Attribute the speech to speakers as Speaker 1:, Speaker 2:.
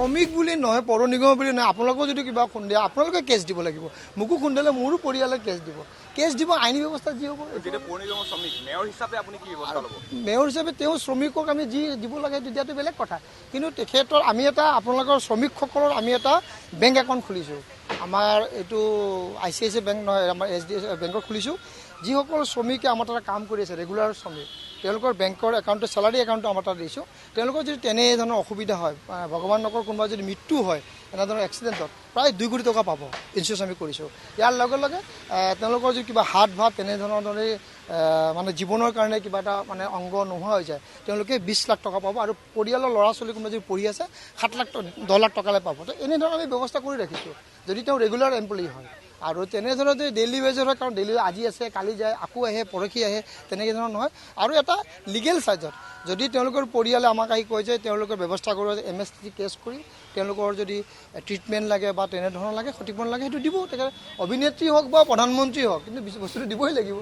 Speaker 1: শ্ৰমিক বুলি নহয়, পৌৰ নিগম বুলি নহয়, আপোনালোকেও যদি কিবা খুন্দে আপোনালোকে কেছ দিব লাগিব। মোকো খুন্দালে মোৰো পৰিয়ালে কেছ দিব আইনী ব্যৱস্থা যি হ'ব। মেয়ৰ হিচাপে তেওঁ শ্ৰমিকক আমি যি দিব লাগে তেতিয়াতো বেলেগ কথা, কিন্তু তেখেতৰ আমি এটা আপোনালোকৰ শ্ৰমিকসকলৰ আমি এটা বেংক একাউণ্ট খুলিছোঁ। আমাৰ এইটো ICICI বেংক নহয়, আমাৰ HDFC বেংকত খুলিছোঁ। যিসকল শ্ৰমিকে আমাৰ তাত কাম কৰি আছে, ৰেগুলাৰ শ্ৰমিক, তেওঁলোকৰ বেংকৰ একাউণ্টটো চেলাৰী একাউণ্টটো আমাৰ তাত দিছোঁ। তেওঁলোকৰ যদি তেনেধৰণৰ অসুবিধা হয়, ভগৱান নকৰ কোনোবা যদি মৃত্যু হয় এনেধৰণৰ এক্সিডেণ্টত, প্ৰায় 2 কোটি টকা পাব ইঞ্চুৰেঞ্চ আমি কৰিছোঁ। ইয়াৰ লগে লগে তেওঁলোকৰ যদি কিবা হাত ভাত তেনেধৰণৰ মানে জীৱনৰ কাৰণে কিবা এটা মানে অংগ নোহোৱা হৈ যায়, তেওঁলোকে 20 লাখ টকা পাব, আৰু পৰিয়ালৰ ল'ৰা ছোৱালী কোনোবা যদি পঢ়ি আছে 10 লাখ টকালৈ পাব। তো এনেধৰণৰ আমি ব্যৱস্থা কৰি ৰাখিছোঁ যদি তেওঁ ৰেগুলাৰ এমপ্লয়ী হয়। আৰু তেনেধৰণে যদি ডেইলি ৱেজৰ হয়, কাৰণ ডেইলি আজি আছে কালি যায় আকৌ আহে পৰহি আহে, তেনেকৈ ধৰণৰ নহয়। আৰু এটা লিগেল চাইজত যদি তেওঁলোকৰ পৰিয়ালে আমাক আহি কয় যে তেওঁলোকৰ ব্যৱস্থা কৰোঁ, MST কেছ কৰি তেওঁলোকৰ যদি ট্ৰিটমেণ্ট লাগে বা তেনেধৰণৰ লাগে, ক্ষতিপূৰণ লাগে, সেইটো দিব। তেখেতে অভিনেত্ৰী হওক বা প্ৰধানমন্ত্ৰী হওক, কিন্তু বস্তুটো দিবই লাগিব।